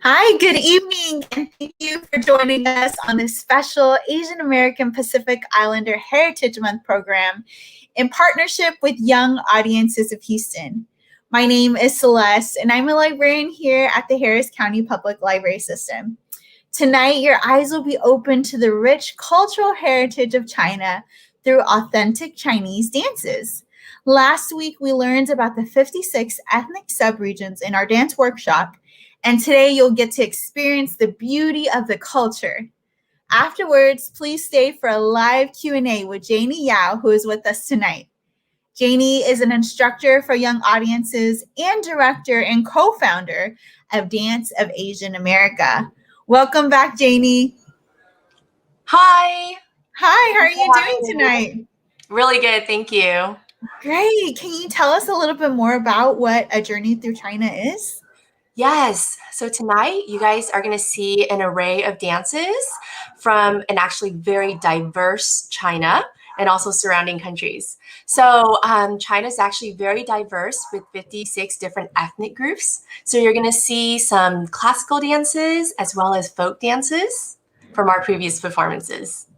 Hi, good evening, and thank you for joining us on this special Asian American Pacific Islander Heritage Month program in partnership with Young Audiences of Houston. My name is Celeste, and I'm a librarian here at the Harris County Public Library System. Tonight, your eyes will be open to the rich cultural heritage of China through authentic Chinese dances. Last week, we learned about the 56 ethnic subregions in our dance workshop, and today you'll get to experience the beauty of the culture. Afterwards, please stay for a live Q&A with Janie Yao, who is with us tonight. Janie is an instructor for young audiences and director and co-founder of Dance of Asian America. Welcome back, Janie. Hi. Hi, how are you doing tonight? Really good, thank you. Great. Can you tell us a little bit more about what A Journey Through China is? Yes, so tonight you guys are going to see an array of dances from an actually very diverse China and also surrounding countries. So China is actually very diverse with 56 different ethnic groups. So you're going to see some classical dances as well as folk dances from our previous performances.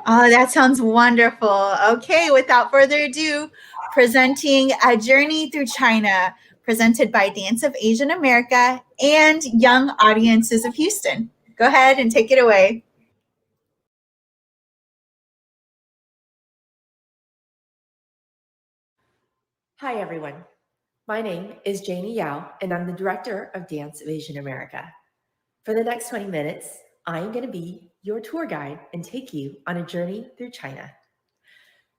Oh, that sounds wonderful. Okay, without further ado, presenting A Journey Through China, presented by Dance of Asian America and Young Audiences of Houston. Go ahead and take it away. Hi, everyone. My name is Janie Yao, and I'm the director of Dance of Asian America. For the next 20 minutes, I'm going to be your tour guide and take you on a journey through China.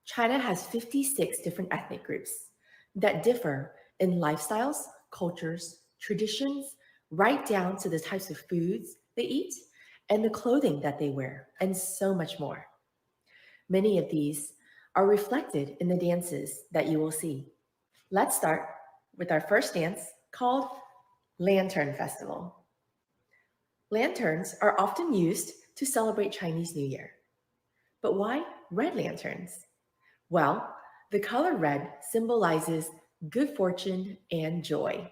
China has 56 different ethnic groups that differ in lifestyles, cultures, traditions, right down to the types of foods they eat and the clothing that they wear, and so much more. Many of these are reflected in the dances that you will see. Let's start with our first dance called Lantern Festival. Lanterns are often used to celebrate Chinese New Year. But why red lanterns? Well, the color red symbolizes good fortune and joy.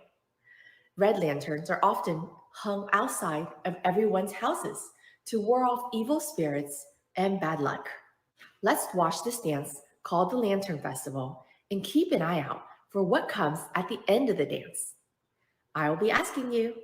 Red lanterns are often hung outside of everyone's houses to ward off evil spirits and bad luck. Let's watch this dance called the Lantern Festival and keep an eye out for what comes at the end of the dance. I will be asking you.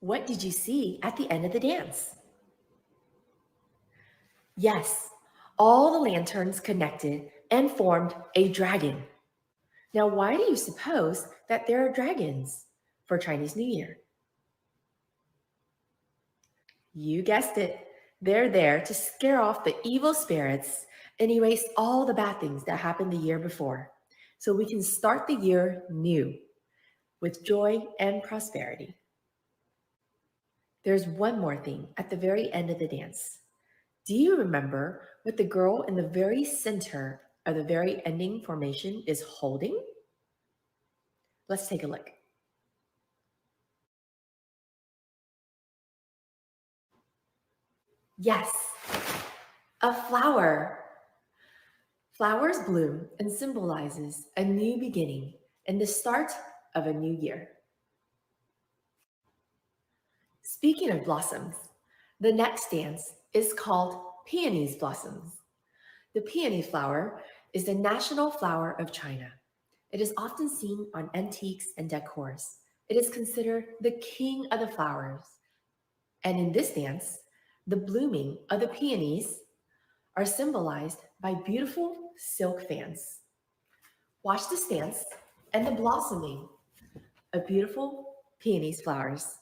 What did you see at the end of the dance? Yes, all the lanterns connected and formed a dragon. Now, why do you suppose that there are dragons for Chinese New Year? You guessed it. They're there to scare off the evil spirits and erase all the bad things that happened the year before, so we can start the year new with joy and prosperity. There's one more thing at the very end of the dance. Do you remember what the girl in the very center of the very ending formation is holding? Let's take a look. Yes, a flower. Flowers bloom and symbolizes a new beginning and the start of a new year. Speaking of blossoms, the next dance is called Peonies Blossoms. The peony flower is the national flower of China. It is often seen on antiques and decors. It is considered the king of the flowers. And in this dance, the blooming of the peonies are symbolized by beautiful silk fans. Watch this dance and the blossoming of beautiful peonies flowers.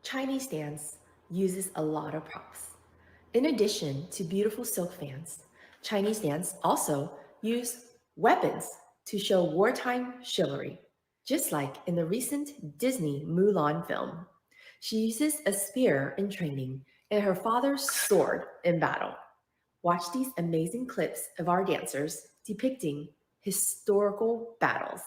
Chinese dance uses a lot of props. In addition to beautiful silk fans, Chinese dance also use weapons to show wartime chivalry, just like in the recent Disney Mulan film. She uses a spear in training and her father's sword in battle. Watch these amazing clips of our dancers depicting historical battles.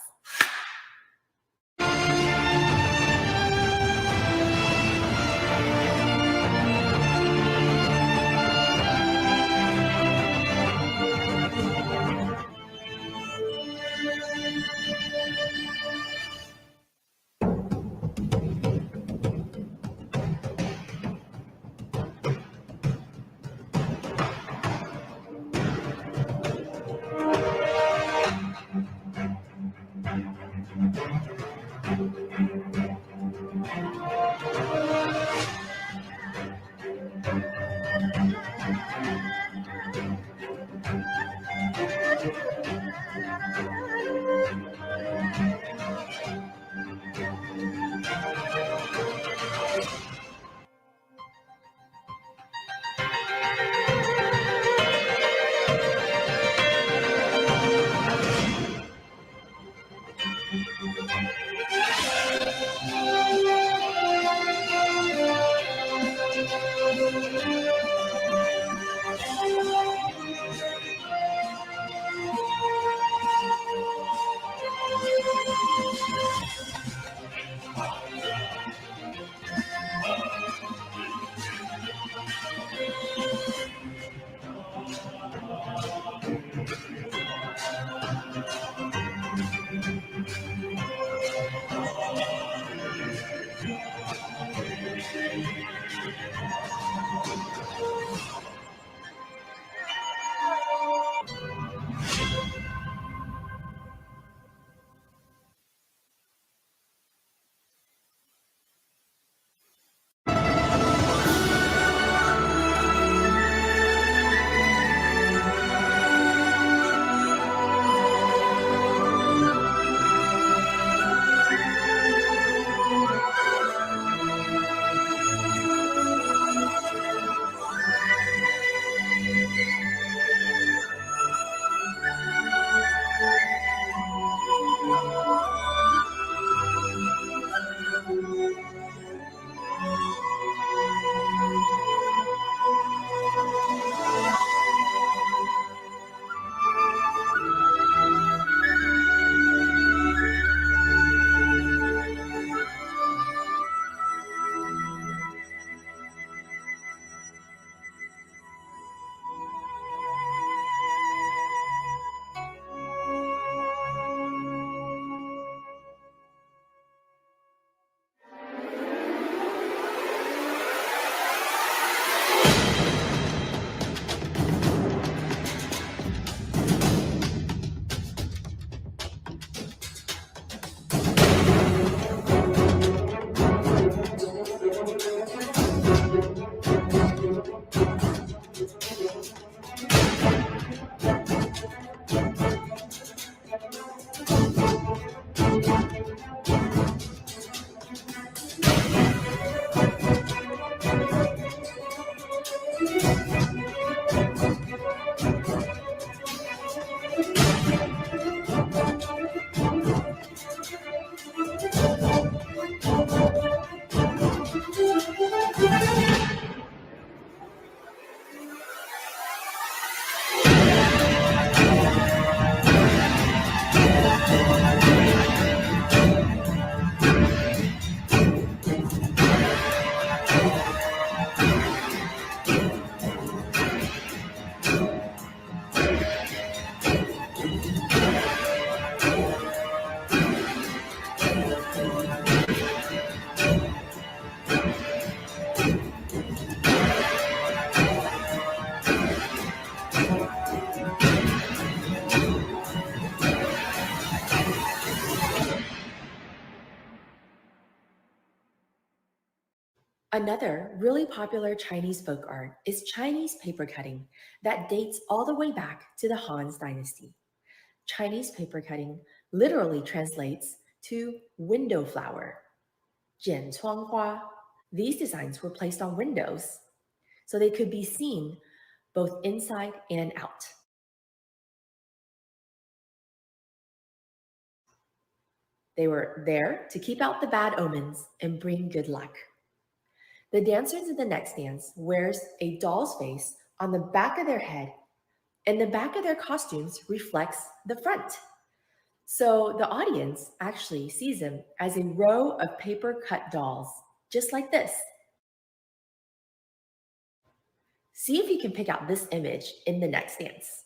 Another really popular Chinese folk art is Chinese paper cutting that dates all the way back to the Han Dynasty. Chinese paper cutting literally translates to window flower, 剪窗花. These designs were placed on windows so they could be seen both inside and out. They were there to keep out the bad omens and bring good luck. The dancers in the next dance wears a doll's face on the back of their head, and the back of their costumes reflects the front. So the audience actually sees them as a row of paper cut dolls, just like this. See if you can pick out this image in the next dance.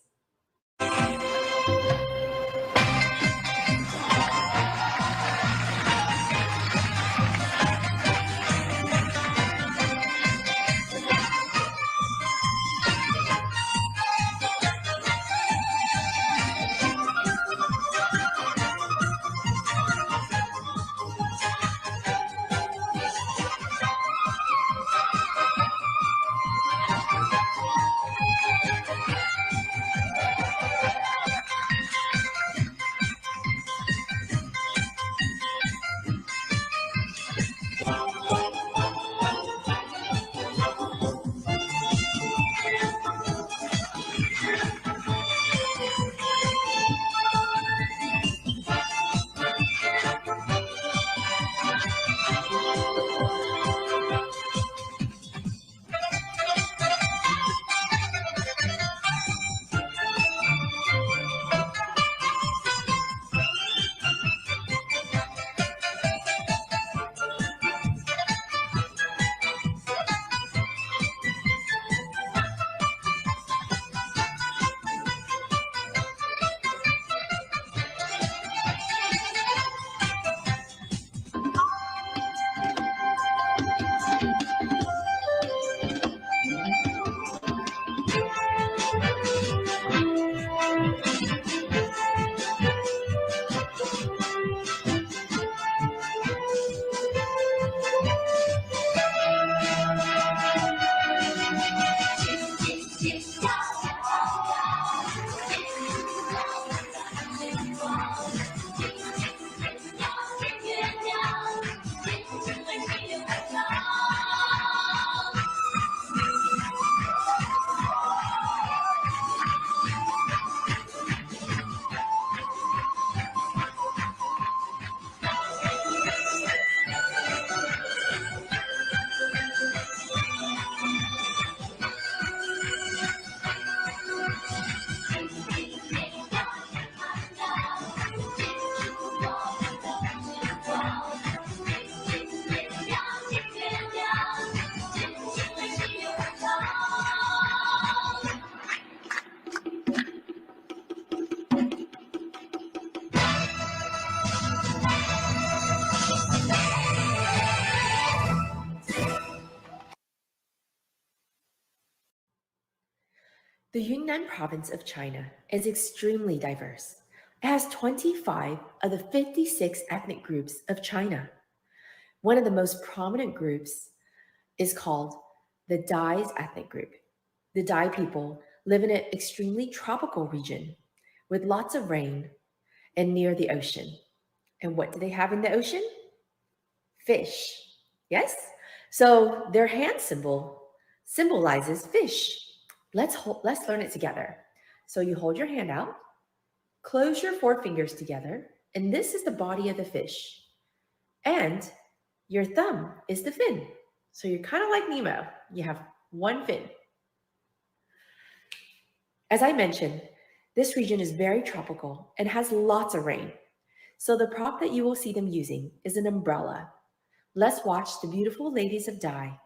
The Yunnan province of China is extremely diverse. It has 25 of the 56 ethnic groups of China. One of the most prominent groups is called the Dais ethnic group. The Dai people live in an extremely tropical region with lots of rain and near the ocean. And what do they have in the ocean? Fish. Yes? So their hand symbol symbolizes fish. Let's learn it together. So you hold your hand out, close your 4 fingers together, and this is the body of the fish. And your thumb is the fin. So you're kind of like Nemo. You have 1 fin. As I mentioned, this region is very tropical and has lots of rain. So the prop that you will see them using is an umbrella. Let's watch the beautiful ladies of Dai.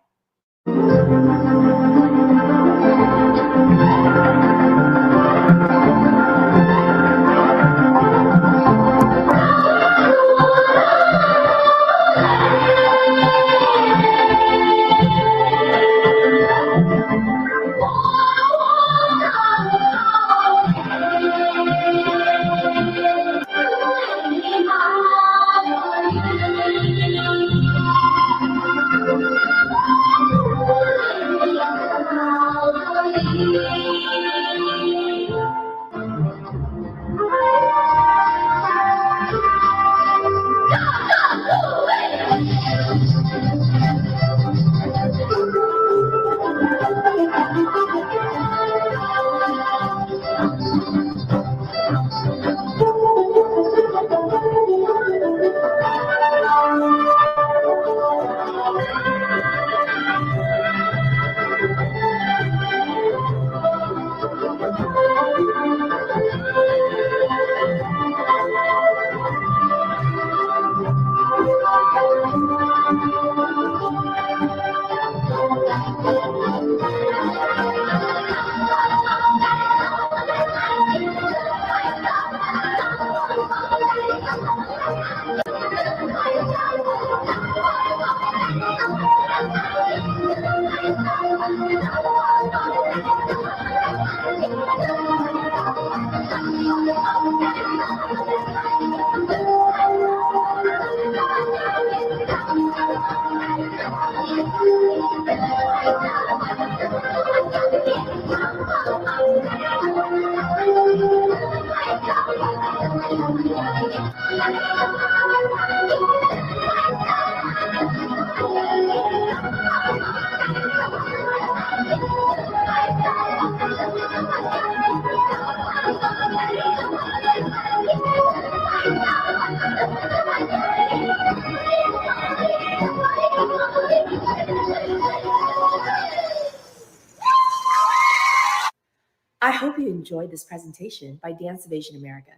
I hope you enjoyed this presentation by Dance of Asian America.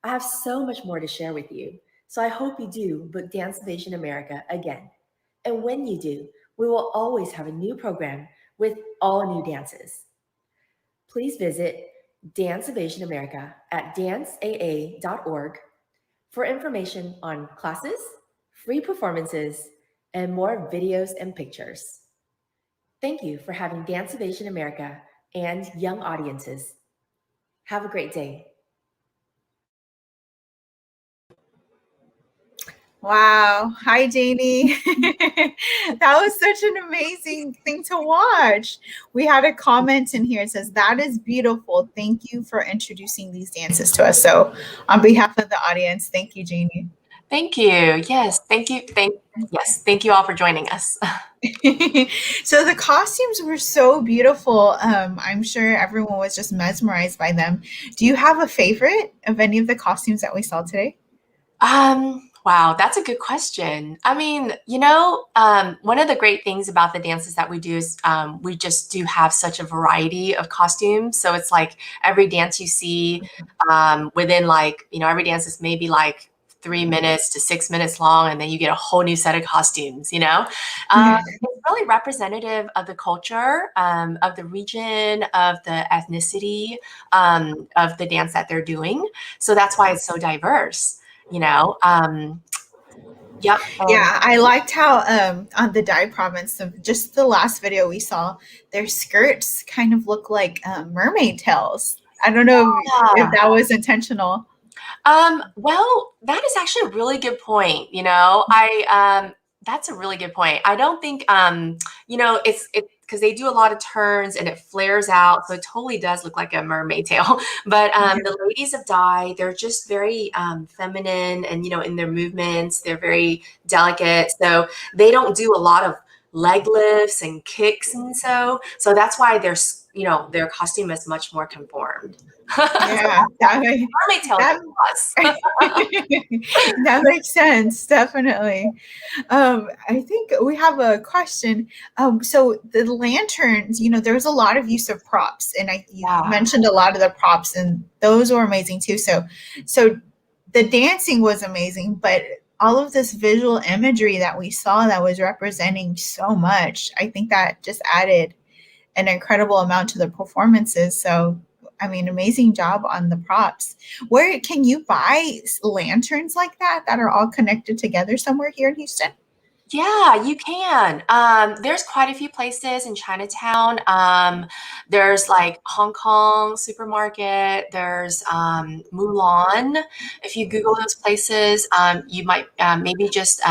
I have so much more to share with you, so I hope you do book Dance of Asian America again. And when you do, we will always have a new program with all new dances. Please visit Dance of Asian America at danceaa.org for information on classes, free performances, and more videos and pictures. Thank you for having Dance of Asian America and young audiences. Have a great day. Wow. Hi, Janie. That was such an amazing thing to watch. We had a comment in here. It says, "That is beautiful. Thank you for introducing these dances to us." So on behalf of the audience, thank you, Janie. Thank you. Yes, thank you. Thank you all for joining us. So the costumes were so beautiful. I'm sure everyone was just mesmerized by them. Do you have a favorite of any of the costumes that we saw today? Wow, that's a good question. I mean, one of the great things about the dances that we do is we just do have such a variety of costumes. So it's like every dance you see within every dance is maybe like 3 minutes to 6 minutes long, and then you get a whole new set of costumes, It's really representative of the culture, of the region, of the ethnicity, of the dance that they're doing. So that's why it's so diverse. Yep. Yeah, I liked how on the Dai province of just the last video we saw, their skirts kind of look like mermaid tails. I don't know if that was intentional. Well, that is actually a really good point. That's a really good point. I don't think, it's because they do a lot of turns and it flares out. So it totally does look like a mermaid tail. But the ladies of Dai, they're just very feminine and, in their movements, they're very delicate. So they don't do a lot of leg lifts and kicks. And so that's why their costume is much more conformed. Yeah, that makes sense. Definitely. I think we have a question. So the lanterns, there was a lot of use of props, and you mentioned a lot of the props, and those were amazing too. So the dancing was amazing, but all of this visual imagery that we saw that was representing so much, I think that just added an incredible amount to the performances. So, I mean, amazing job on the props. Where can you buy lanterns like that are all connected together somewhere here in Houston? Yeah, you can. There's quite a few places in Chinatown. There's like Hong Kong supermarket. There's Mulan. If you Google those places, you might maybe just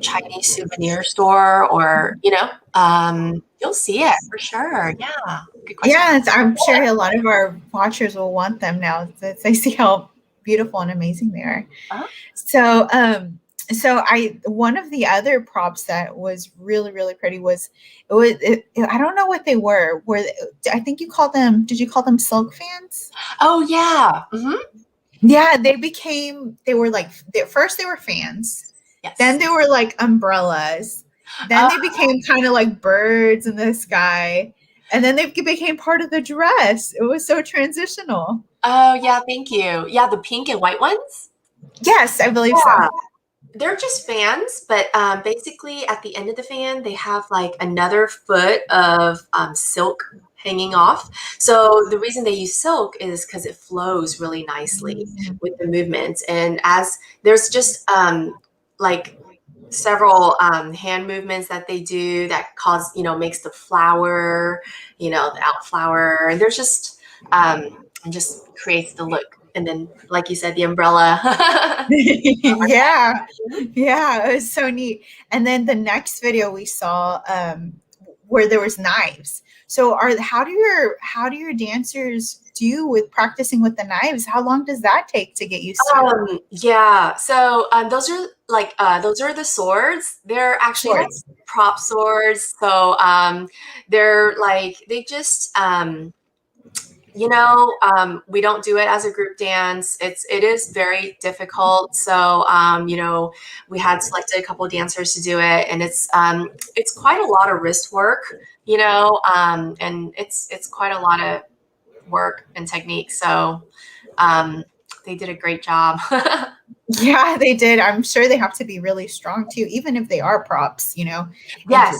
Chinese souvenir store, or you'll see it for sure. Yeah, good question. Yes, I'm sure a lot of our watchers will want them now that they see how beautiful and amazing they are. So, one of the other props that was really, really pretty was I don't know what they were. I think you called them? Did you call them silk fans? Oh yeah. Mm-hmm. Yeah, they were like first they were fans. Yes. Then they were like umbrellas. Then they became kind of like birds in the sky. And then they became part of the dress. It was so transitional. Oh yeah, thank you. Yeah, the pink and white ones? Yes, I believe so. They're just fans, but basically at the end of the fan, they have like another foot of silk hanging off. So the reason they use silk is because it flows really nicely with the movements. And as there's just like several hand movements that they do that makes the flower, the out flower. And there's just creates the look and then, like you said, the umbrella. Yeah, yeah, it was so neat. And then the next video we saw, where there was knives. So how do your dancers do with practicing with the knives? How long does that take to get used to? Yeah. So those are the swords. They're actually like Swords. prop swords. So they're like they just we don't do it as a group dance. It is very difficult. So we had selected a couple of dancers to do it, and it's quite a lot of wrist work, and it's quite a lot of work and technique. So they did a great job. Yeah, they did. I'm sure they have to be really strong too, even if they are props, Yes,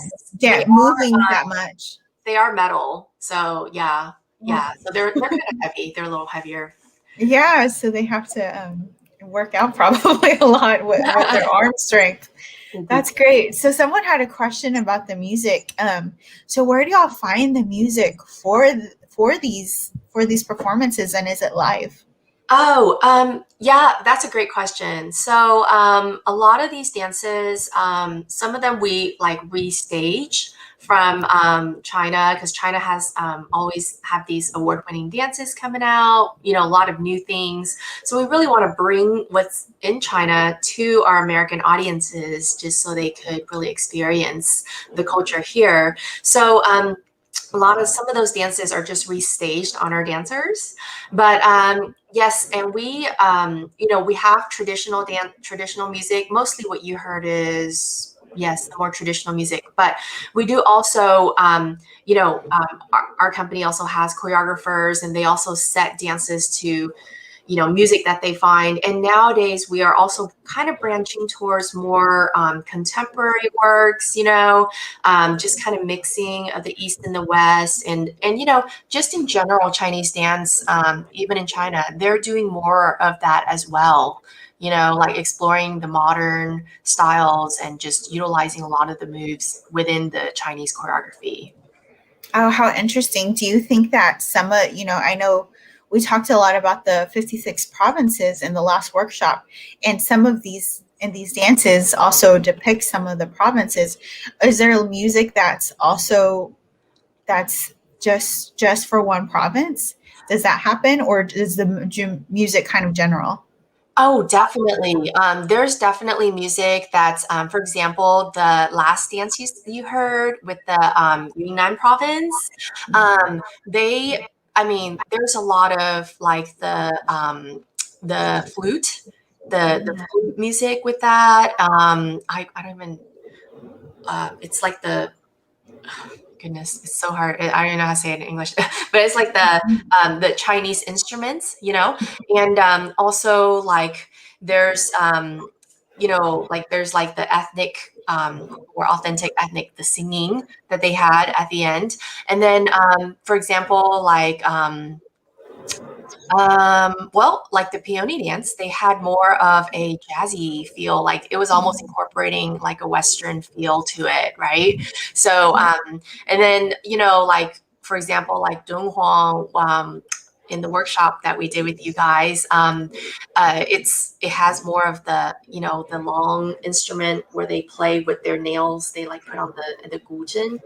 moving that much. They are metal. So yeah. So they're kind of heavy. They're a little heavier. Yeah, so they have to work out probably a lot with their arm strength. That's great. So someone had a question about the music. So where do y'all find the music for these performances, and is it live? Oh, yeah, that's a great question. So, a lot of these dances, some of them we like restage from China, because China has always have these award-winning dances coming out, a lot of new things. So we really want to bring what's in China to our American audiences, just so they could really experience the culture here. So, some of those dances are just restaged on our dancers, but yes, and we we have traditional music. Mostly what you heard is, yes, the more traditional music, but we do also our company also has choreographers, and they also set dances to music that they find. And nowadays we are also kind of branching towards more contemporary works, just kind of mixing of the East and the West, and just in general, Chinese dance, even in China, they're doing more of that as well. Like exploring the modern styles and just utilizing a lot of the moves within the Chinese choreography. Oh, how interesting. Do you think that I know we talked a lot about the 56 provinces in the last workshop, and some of these dances also depict some of the provinces. Is there music that's just for one province? Does that happen, or is the music kind of general? Oh, definitely. There's definitely music that's, for example, the last dance you heard with the Yunnan province. There's a lot of like the flute, the flute music with that. I don't even. It's like the goodness, it's so hard. I don't know how to say it in English, but it's like the Chinese instruments, and also like there's there's like the ethnic or authentic ethnic, the singing that they had at the end, and then for example, like the peony dance, they had more of a jazzy feel, like it was almost incorporating like a Western feel to it, right? So, and then, like, for example, like Dunhuang, in the workshop that we did with you guys, it has more of the, the long instrument where they play with their nails, they like put on the guzhen.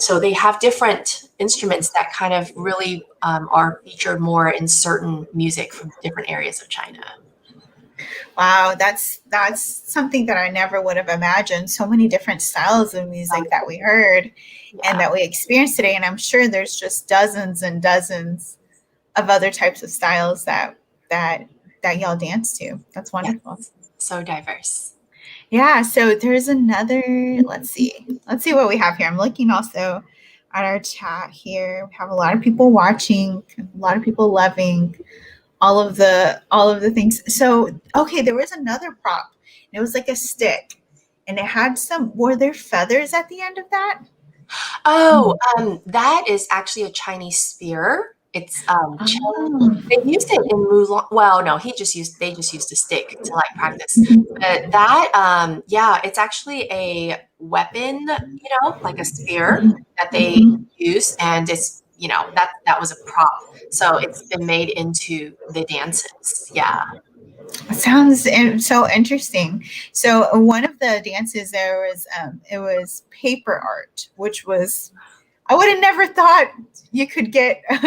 So they have different instruments that kind of really are featured more in certain music from different areas of China. Wow, that's something that I never would have imagined. So many different styles of music that we heard and that we experienced today. And I'm sure there's just dozens and dozens of other types of styles that y'all dance to. That's wonderful. Yes. So diverse. Yeah, so there's another, let's see what we have here. I'm looking also at our chat here. We have a lot of people watching, a lot of people loving all of the things. So, okay, there was another prop. It was like a stick, and it had were there feathers at the end of that? Oh, that is actually a Chinese spear. It's they used it in Mulan. Well, no, they just used a stick to like practice. But that, yeah, it's actually a weapon, like a spear that they use, and it's that was a prop. So it's been made into the dances. Yeah. Sounds so interesting. So one of the dances there was it was paper art, which was I would have never thought you could get Dance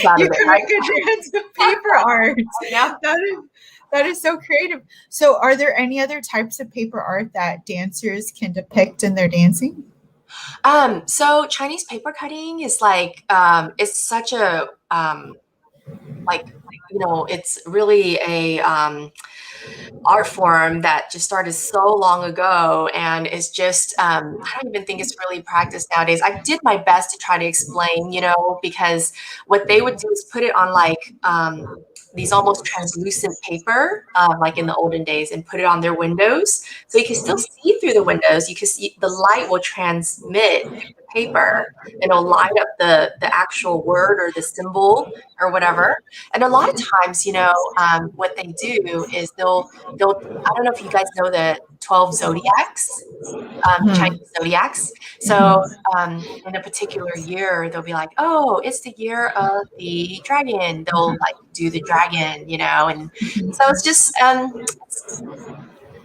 out you of it, could right? make a dance with paper art. Yeah. That is so creative. So are there any other types of paper art that dancers can depict in their dancing? So Chinese paper cutting is like it's such a like it's really a art form that just started so long ago, and it's just I don't even think it's really practiced nowadays. I did my best to try to explain, because what they would do is put it on like these almost translucent paper, like in the olden days, and put it on their windows, so you can still see through the windows. You can see the light will transmit through the paper, and it'll light up the actual word or the symbol or whatever. And a lot of times, what they do is they'll I don't know if you guys know the 12 zodiacs, the Hmm. Chinese zodiacs. So in a particular year, they'll be like, oh, it's the year of the dragon. They'll like do the dragon, and so it's just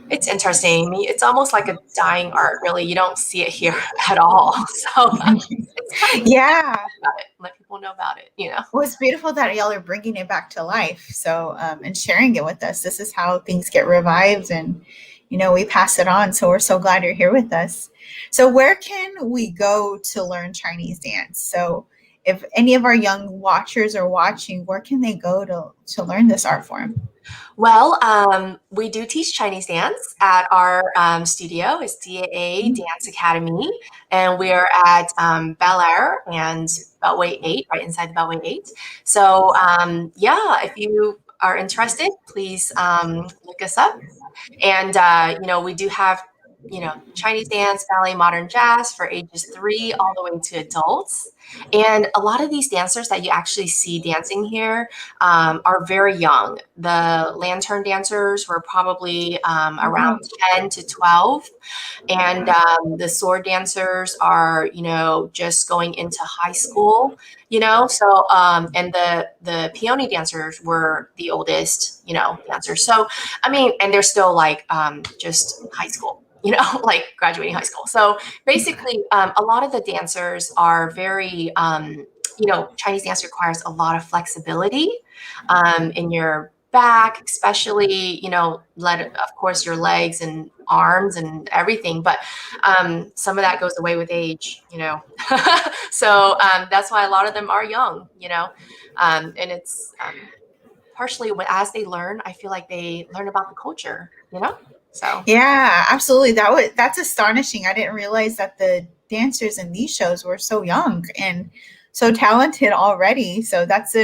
it's interesting. It's almost like a dying art, really. You don't see it here at all. So it's kind of neat Yeah. about it. Let people know about it. Well, it's beautiful that y'all are bringing it back to life. So, and sharing it with us. This is how things get revived and, we pass it on. So we're so glad you're here with us. So where can we go to learn Chinese dance? So if any of our young watchers are watching, where can they go to learn this art form? Well, we do teach Chinese dance at our studio. It's DAA Dance Academy, and we are at Bel Air and Beltway 8, right inside the Beltway 8. So, yeah, if you are interested, please look us up. And, we do have, Chinese dance, ballet, modern jazz for ages 3 all the way to adults. And a lot of these dancers that you actually see dancing here are very young. The lantern dancers were probably around 10 to 12. And the sword dancers are, just going into high school, So, and the peony dancers were the oldest, dancers. So, I mean, and they're still like just high school, like graduating high school. So basically, a lot of the dancers are very, Chinese dance requires a lot of flexibility in your back, especially, of course, your legs and arms and everything. But some of that goes away with age, So that's why a lot of them are young, and it's partially as they learn, I feel like they learn about the culture, So Yeah, absolutely. That's astonishing. I didn't realize that the dancers in these shows were so young and so talented already. So that's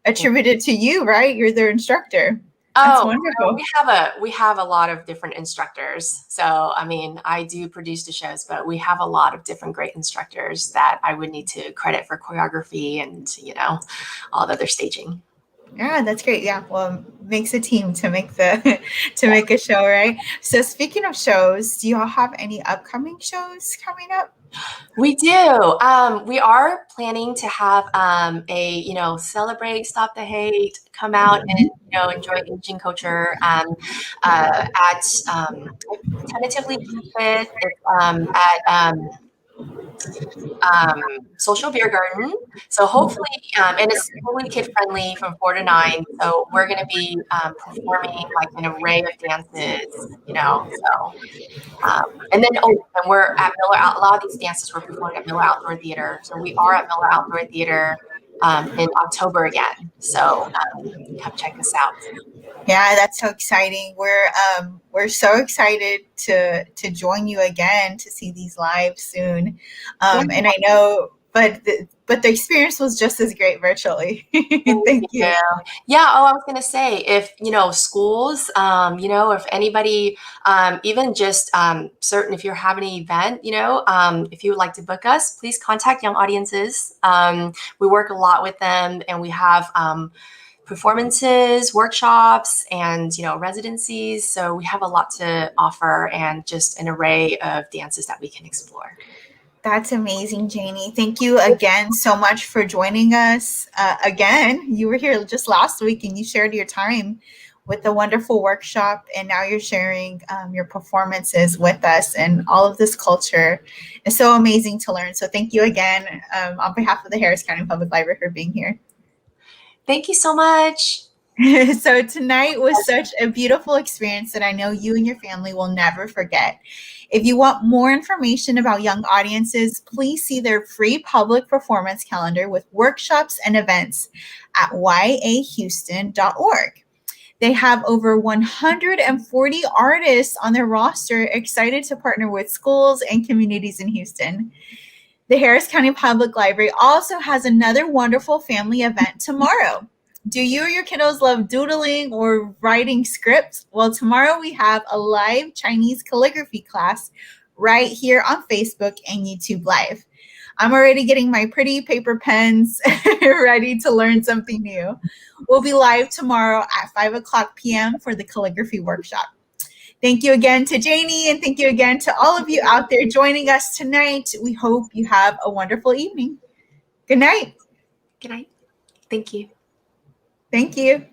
attributed to you, right? You're their instructor. That's Oh, wonderful. we have a lot of different instructors. So, I mean, I do produce the shows, but we have a lot of different great instructors that I would need to credit for choreography and, all the other staging. Yeah, that's great. Yeah, well, makes a team to make the to make a show, right? So, speaking of shows, do y'all have any upcoming shows coming up? We do. We are planning to have celebrate, stop the hate, come out and enjoy aging culture at tentatively keep it at Social Beer Garden. So hopefully, and it's totally kid friendly from 4 to 9. So we're going to be performing like an array of dances, So and then and we're at Miller. A lot of these dances were performed at Miller Outdoor Theater. So we are at Miller Outdoor Theater in October again. So come check us out. Yeah, that's so exciting. We're so excited to join you again to see these live soon. And I know, but the experience was just as great virtually. Thank you. Yeah. Oh, I was going to say, if, schools, if anybody, even just certain, if you're having an event, if you would like to book us, please contact Young Audiences. We work a lot with them, and we have performances, workshops, and, residencies. So we have a lot to offer and just an array of dances that we can explore. That's amazing, Janie. Thank you again so much for joining us. Again, you were here just last week and you shared your time with the wonderful workshop, and now you're sharing your performances with us and all of this culture. It's so amazing to learn. So thank you again on behalf of the Harris County Public Library for being here. Thank you so much. So tonight was such a beautiful experience that I know you and your family will never forget. If you want more information about young audiences, please see their free public performance calendar with workshops and events at yahouston.org. They have over 140 artists on their roster excited to partner with schools and communities in Houston. The Harris County Public Library also has another wonderful family event tomorrow. Do you or your kiddos love doodling or writing scripts? Well, tomorrow we have a live Chinese calligraphy class right here on Facebook and YouTube Live. I'm already getting my pretty paper pens ready to learn something new. We'll be live tomorrow at 5:00 p.m. for the calligraphy workshop. Thank you again to Janie, and thank you again to all of you out there joining us tonight. We hope you have a wonderful evening. Good night. Good night. Thank you. Thank you.